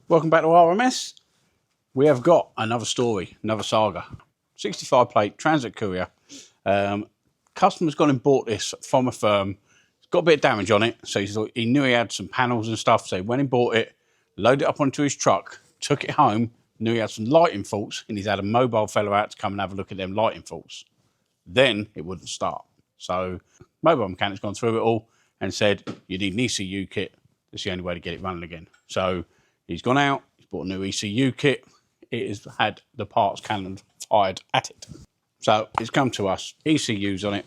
Welcome back to RMS. We have got another story, another saga. 65 plate transit courier. Customer's gone and bought this from a firm. It's got a bit of damage on it, so he knew he had some panels and stuff, so he went and bought it, loaded it up onto his truck, took it home, knew he had some lighting faults, and he's had a mobile fellow out to come and have a look at them lighting faults. Then it wouldn't start. So mobile mechanic's gone through it all and said, you need an ECU kit. That's the only way to get it running again. So he's gone out, he's bought a new ECU kit. It has had the parts cannon fired at it. So it's come to us, ECUs on it,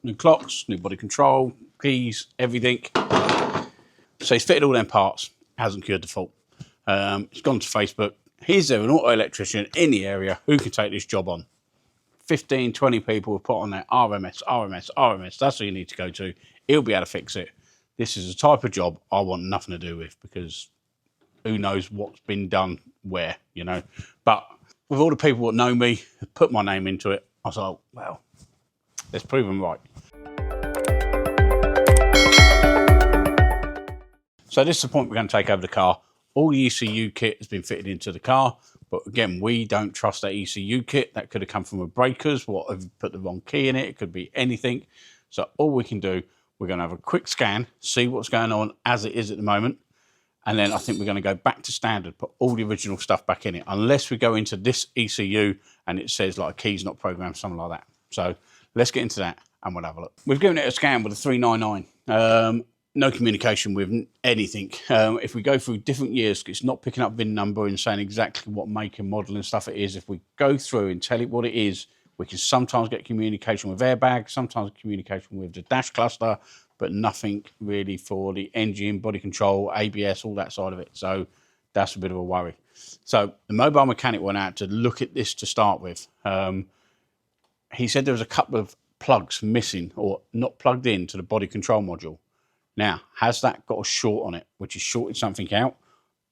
new clocks, new body control, keys, everything. So he's fitted all them parts, hasn't cured the fault. He's gone to Facebook. Is there an auto electrician in the area who can take this job on? 15, 20 people have put on there, RMS. That's who you need to go to. He'll be able to fix it. This is a type of job I want nothing to do with because who knows what's been done where, you know. But with all the people that know me, put my name into it, I was like, well, let's prove them right. So this is the point we're going to take over the car. All the ECU kit has been fitted into the car. But again, we don't trust that ECU kit. That could have come from a breakers. What have you put the wrong key in it? It could be anything. So all we can do, we're going to have a quick scan, see what's going on as it is at the moment. And then I think we're going to go back to standard, put all the original stuff back in it, unless we go into this ECU and it says like a key's not programmed, something like that. So let's get into that and we'll have a look. We've given it a scan with a 399. No communication with anything. If we go through different years, it's not picking up VIN number and saying exactly what make and model and stuff it is. If we go through and tell it what it is, we can sometimes get communication with airbag, sometimes communication with the dash cluster, but nothing really for the engine, body control, ABS, all that side of it. So that's a bit of a worry. So the mobile mechanic went out to look at this to start with. He said there was a couple of plugs missing or not plugged in to the body control module. Now, has that got a short on it, which has shorted something out?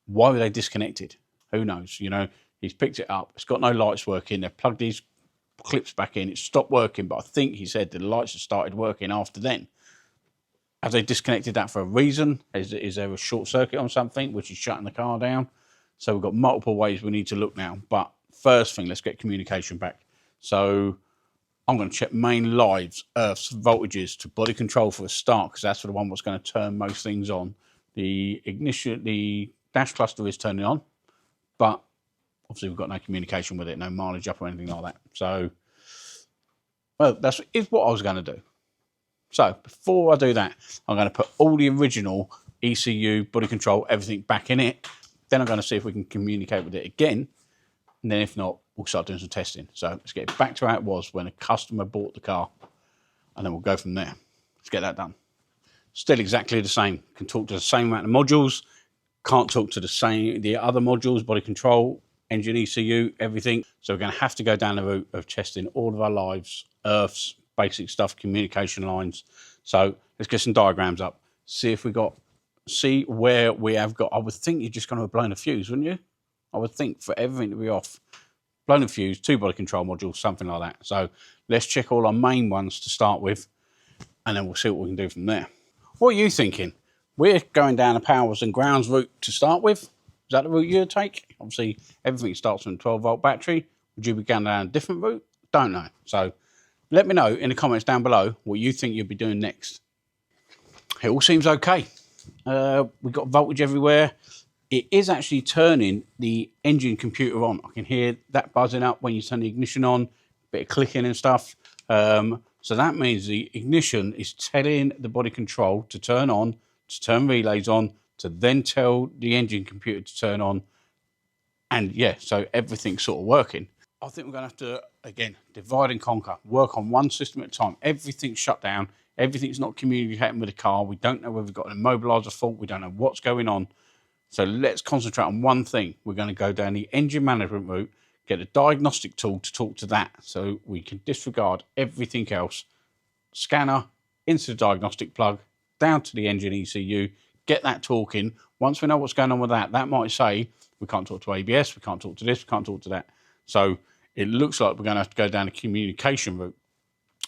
Why were they disconnected? Who knows? You know, he's picked it up. It's got no lights working. They've plugged these clips back in. It stopped working, but I think he said the lights have started working after then. Have they disconnected that for a reason? Is there a short circuit on something, which is shutting the car down? So we've got multiple ways we need to look now. But first thing, let's get communication back. So I'm going to check main lives, earths, voltages to body control for a start, because that's the one that's going to turn most things on. The ignition, the dash cluster is turning on, but obviously we've got no communication with it, no mileage up or anything like that. So, well, that's what I was going to do. So before I do that, I'm going to put all the original ECU, body control, everything back in it. Then I'm going to see if we can communicate with it again. And then if not, we'll start doing some testing. So let's get it back to how it was when a customer bought the car. And then we'll go from there. Let's get that done. Still exactly the same. Can talk to the same amount of modules. Can't talk to the other modules, body control, engine ECU, everything. So we're going to have to go down the route of testing all of our lives, earths, basic stuff, communication lines. So let's get some diagrams up. See where we have got. I would think you're just going to have blown a fuse, wouldn't you? I would think for everything to be off. Blown a fuse, 2 body control modules, something like that. So let's check all our main ones to start with, and then we'll see what we can do from there. What are you thinking? We're going down a powers and grounds route to start with. Is that the route you'd take? Obviously, everything starts from a 12-volt battery. Would you be going down a different route? Don't know. So let me know in the comments down below what you think you'll be doing next. It all seems okay. We've got voltage everywhere. It is actually turning the engine computer on. I can hear that buzzing up when you turn the ignition on, a bit of clicking and stuff. So that means the ignition is telling the body control to turn on, to turn relays on, to then tell the engine computer to turn on. And yeah, so everything's sort of working. I think we're going to have to, again, divide and conquer, work on one system at a time. Everything's shut down. Everything's not communicating with the car. We don't know whether we've got an immobiliser fault. We don't know what's going on. So let's concentrate on one thing. We're going to go down the engine management route, get a diagnostic tool to talk to that so we can disregard everything else. Scanner into the diagnostic plug, down to the engine ECU, get that talking. Once we know what's going on with that, that might say we can't talk to ABS, we can't talk to this, we can't talk to that. So it looks like we're going to have to go down a communication route.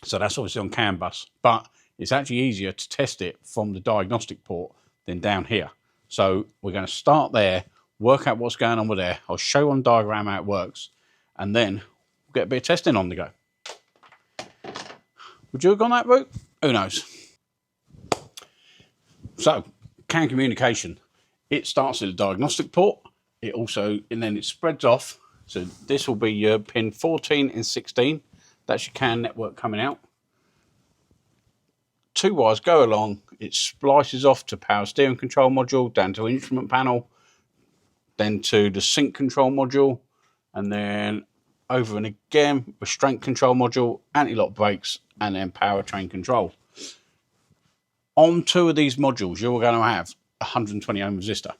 So that's obviously on CAN bus, but it's actually easier to test it from the diagnostic port than down here. So we're going to start there, work out what's going on with there. I'll show on diagram how it works, and then we'll get a bit of testing on the go. Would you have gone that route? Who knows? So, CAN communication. It starts at the diagnostic port. It also, and then it spreads off. So this will be your pin 14 and 16. That's your CAN network coming out. 2 wires go along. It splices off to power steering control module, down to instrument panel, then to the sync control module, and then over and again, restraint control module, anti-lock brakes, and then powertrain control. On 2 of these modules, you're going to have a 120 ohm resistor.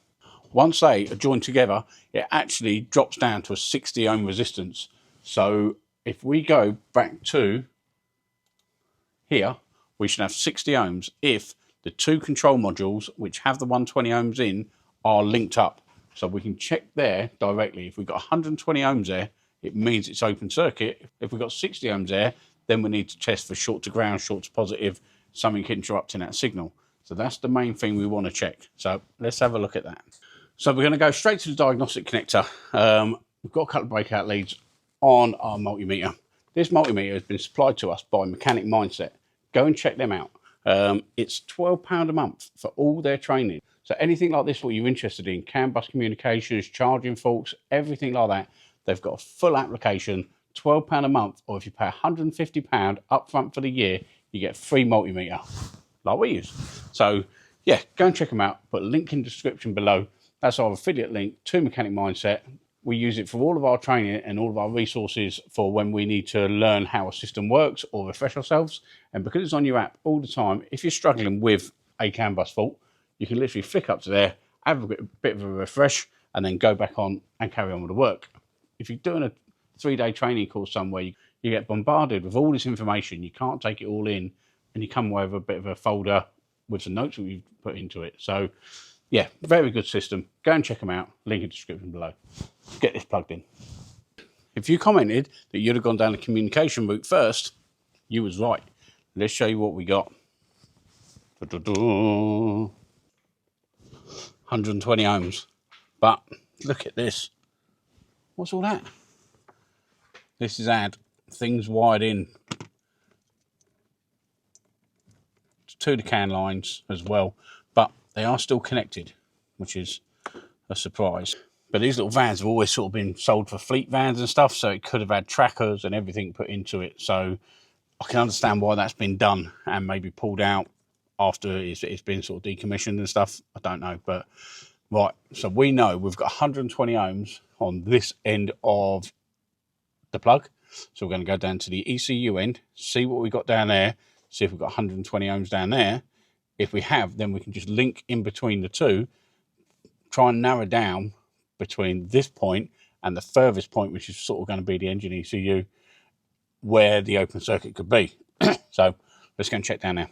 Once they are joined together, it actually drops down to a 60 ohm resistance. So if we go back to here, we should have 60 ohms if the 2 control modules, which have the 120 ohms in, are linked up. So we can check there directly. If we've got 120 ohms there, it means it's open circuit. If we've got 60 ohms there, then we need to test for short to ground, short to positive, something interrupting that signal. So that's the main thing we want to check. So let's have a look at that. So we're going to go straight to the diagnostic connector. We've got a couple of breakout leads on our multimeter. This multimeter has been supplied to us by Mechanic Mindset. Go and check them out. It's £12 a month for all their training. So anything like this, what you're interested in, CAN bus communications, charging faults, everything like that, they've got a full application, £12 a month, or if you pay £150 up front for the year, you get a free multimeter, like we use. So yeah, go and check them out. Put a link in the description below. That's our affiliate link to Mechanic Mindset. We use it for all of our training and all of our resources for when we need to learn how a system works or refresh ourselves. And because it's on your app all the time, if you're struggling with a CAN bus fault, you can literally flick up to there, have a bit of a refresh, and then go back on and carry on with the work. If you're doing a 3-day training course somewhere, you get bombarded with all this information. You can't take it all in, and you come away with a bit of a folder with some notes that we've put into it. So yeah, very good system. Go and check them out. Link in the description below. Get this plugged in. If you commented that you'd have gone down the communication route first, you was right. Let's show you what we got. 120 ohms. But look at this. What's all that? This is had things wired in to the CAN lines as well, but they are still connected, which is a surprise. But these little vans have always sort of been sold for fleet vans and stuff, so it could have had trackers and everything put into it. So I can understand why that's been done and maybe pulled out after it's been sort of decommissioned and stuff. I don't know, but right. So we know we've got 120 ohms on this end of the plug. So we're going to go down to the ECU end, see what we've got down there, see if we've got 120 ohms down there. If we have, then we can just link in between the two, try and narrow down between this point and the furthest point, which is sort of going to be the engine ECU, where the open circuit could be. So let's go and check down there.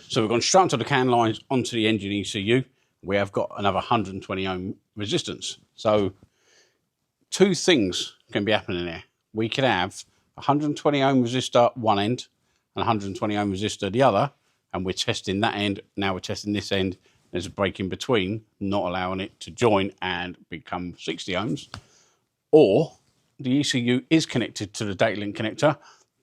So we've gone straight onto the CAN lines onto the engine ECU. We have got another 120 ohm resistance. So 2 things can be happening there. We could have 120 ohm resistor one end and 120 ohm resistor the other, and we're testing that end. Now we're testing this end. There's a break in between, not allowing it to join and become 60 ohms. Or the ECU is connected to the data link connector.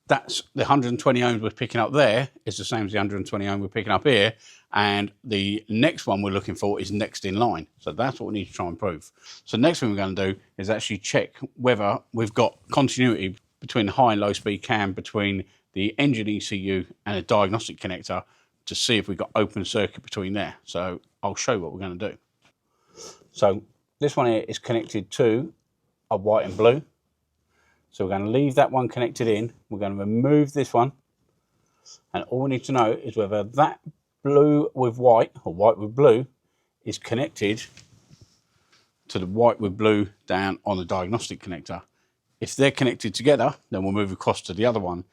That's the 120 ohms we're picking up there is the same as the 120 ohm we're picking up here. And the next one we're looking for is next in line. So that's what we need to try and prove. So next thing we're going to do is actually check whether we've got continuity between the high and low speed CAN, between the engine ECU and a diagnostic connector, to see if we've got open circuit between there. So I'll show you what we're going to do. So this one here is connected to a white and blue. So we're going to leave that one connected in. We're going to remove this one. And all we need to know is whether that blue with white or white with blue is connected to the white with blue down on the diagnostic connector. If they're connected together, then we'll move across to the other one.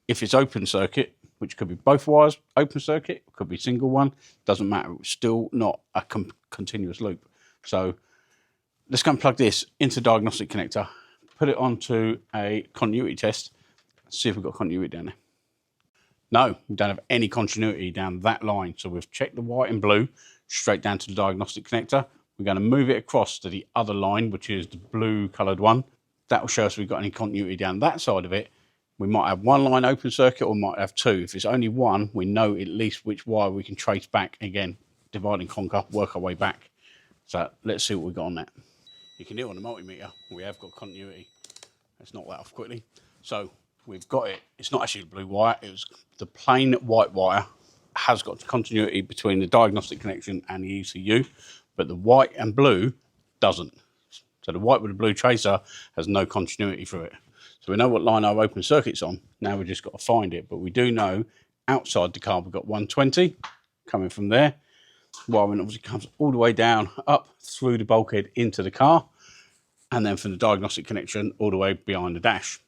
If it's open circuit, which could be both wires open circuit, could be single one, doesn't matter. It's still not a continuous loop. So let's go and plug this into diagnostic connector, put it onto a continuity test, see if we've got continuity down there. No, we don't have any continuity down that line. So we've checked the white and blue, straight down to the diagnostic connector. We're going to move it across to the other line, which is the blue coloured one. That will show us if we've got any continuity down that side of it. We might have one line open circuit or might have two. If it's only one, we know at least which wire we can trace back. Again, divide and conquer, work our way back. So let's see what we've got on that. You can hear on the multimeter, we have got continuity. Let's knock that off quickly. So we've got it. It's not actually the blue wire. It was the plain white wire. Has got continuity between the diagnostic connection and the ECU, but the white and blue doesn't. So the white with the blue tracer has no continuity through it. So we know what line our open circuit's on. Now we've just got to find it. But we do know outside the car we've got 120 coming from there. Wiring obviously comes all the way down, up through the bulkhead into the car, and then from the diagnostic connection all the way behind the dash.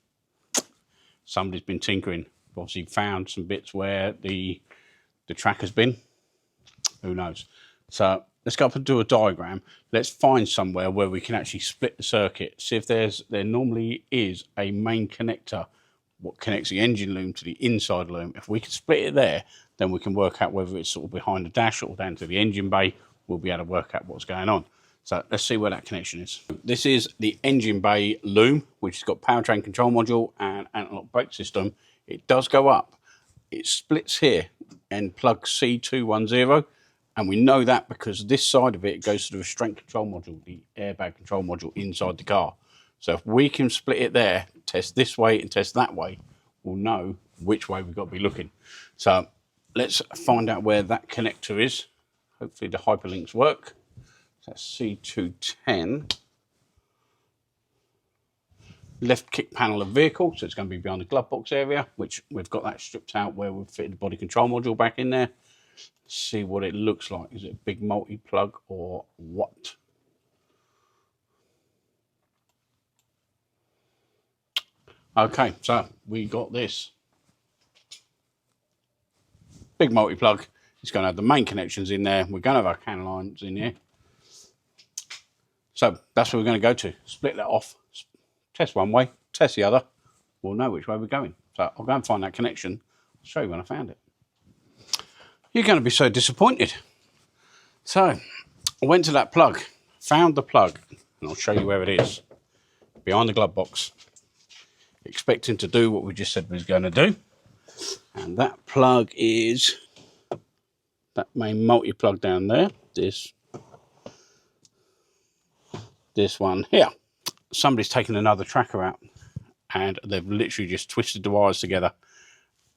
Somebody's been tinkering. Obviously found some bits where the track has been. Who knows? So let's go up and do a diagram. Let's find somewhere where we can actually split the circuit. See if there normally is a main connector what connects the engine loom to the inside loom. If we can split it there, then we can work out whether it's sort of behind the dash or down to the engine bay. We'll be able to work out what's going on. So let's see where that connection is. This is the engine bay loom, which has got powertrain control module and anti-lock brake system. It does go up. It splits here and plug C210, and we know that because this side of it goes to the restraint control module, the airbag control module inside the car. So if we can split it there, test this way and test that way, we'll know which way we've got to be looking. So let's find out where that connector is. Hopefully the hyperlinks work. So that's C210. Left kick panel of vehicle, so it's going to be behind the glove box area, which we've got that stripped out where we've fitted the body control module back in there. See what it looks like. Is it a big multi-plug or what? Okay, so we got this big multi-plug. It's going to have the main connections in there. We're going to have our CAN lines in here. So that's where we're going to go to. Split that off. Test one way, test the other. We'll know which way we're going. So I'll go and find that connection. I'll show you when I found it. You're going to be so disappointed. So I went to that plug, found the plug, and I'll show you where it is. Behind the glove box. Expecting to do what we just said we was going to do. And that plug is that main multi-plug down there. This one here. Somebody's taken another tracker out and they've literally just twisted the wires together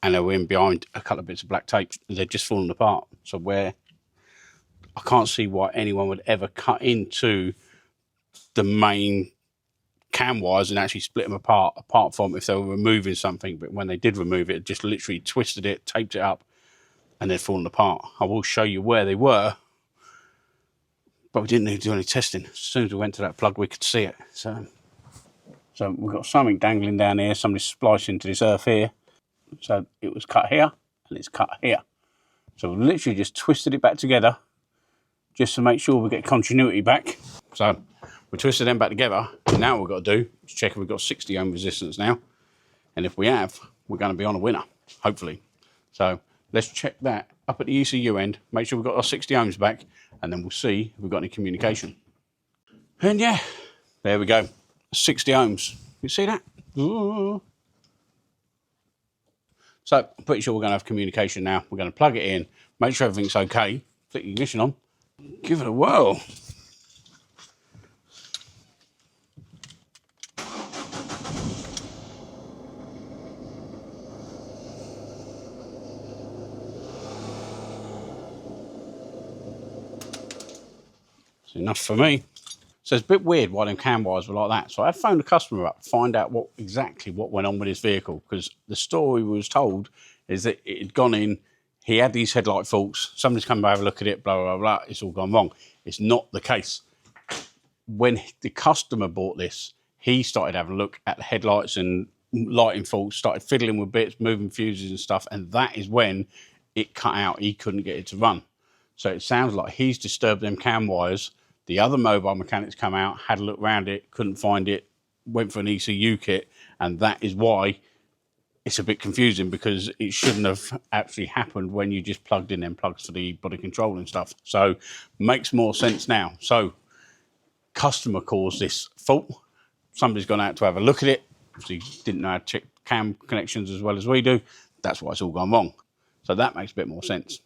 and they're in behind a couple of bits of black tape. They're just falling apart. So where I can't see why anyone would ever cut into the main cam wires and actually split them apart from if they were removing something. But when they did remove it, it just literally twisted it, taped it up, and they're falling apart. I will show you where they were, but we didn't need to do any testing. As soon as we went to that plug, we could see it. So we've got something dangling down here. Somebody's spliced into this earth here. So it was cut here and it's cut here. So we literally just twisted it back together just to make sure we get continuity back. So we twisted them back together. And now what we've got to do is check if we've got 60 ohm resistance now. And if we have, we're going to be on a winner, hopefully. So let's check that up at the ECU end, make sure we've got our 60 ohms back, and then we'll see if we've got any communication. And yeah, there we go, 60 ohms. You see that? Ooh. So I'm pretty sure we're going to have communication now. We're going to plug it in, make sure everything's okay, flick the ignition on, give it a whirl. Enough for me. So it's a bit weird why them cam wires were like that. So I phoned the customer up to find out exactly what went on with his vehicle, because the story we was told is that it had gone in, he had these headlight faults, somebody's come by have a look at it, blah, blah, blah, it's all gone wrong. It's not the case. When the customer bought this, he started having a look at the headlights and lighting faults, started fiddling with bits, moving fuses and stuff, and that is when it cut out. He couldn't get it to run. So it sounds like he's disturbed them cam wires. The other mobile mechanics come out, had a look around it, couldn't find it, went for an ECU kit, and that is why it's a bit confusing because it shouldn't have actually happened when you just plugged in them plugs for the body control and stuff. So makes more sense now. So customer caused this fault. Somebody's gone out to have a look at it. Obviously didn't know how to check cam connections as well as we do. That's why it's all gone wrong. So that makes a bit more sense.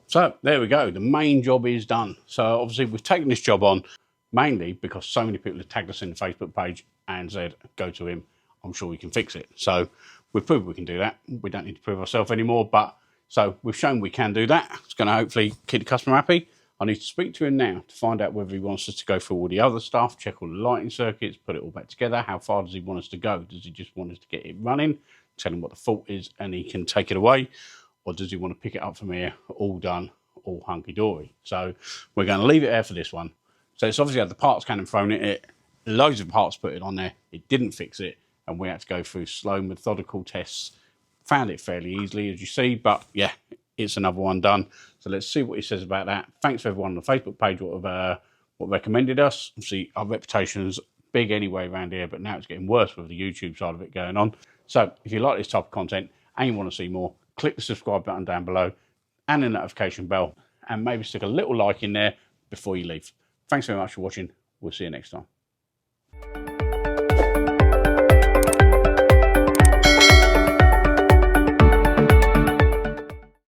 So there we go. The main job is done. So obviously we've taken this job on mainly because so many people have tagged us in the Facebook page and said, go to him. I'm sure we can fix it. So we've proved we can do that. We don't need to prove ourselves anymore. But so we've shown we can do that. It's going to hopefully keep the customer happy. I need to speak to him now to find out whether he wants us to go through all the other stuff, check all the lighting circuits, put it all back together. How far does he want us to go? Does he just want us to get it running, tell him what the fault is, and he can take it away? Or does he want to pick it up from here, all done, all hunky-dory? So we're going to leave it there for this one. So it's obviously had the parts cannon thrown at it, loads of parts put it on there. It didn't fix it, and we had to go through slow, methodical tests. Found it fairly easily, as you see, but yeah, it's another one done. So let's see what he says about that. Thanks for everyone on the Facebook page what recommended us. Obviously, our reputation's big anyway around here, but now it's getting worse with the YouTube side of it going on. So if you like this type of content and you want to see more, click the subscribe button down below and the notification bell, and maybe stick a little like in there before you leave. Thanks very much for watching. We'll see you next time.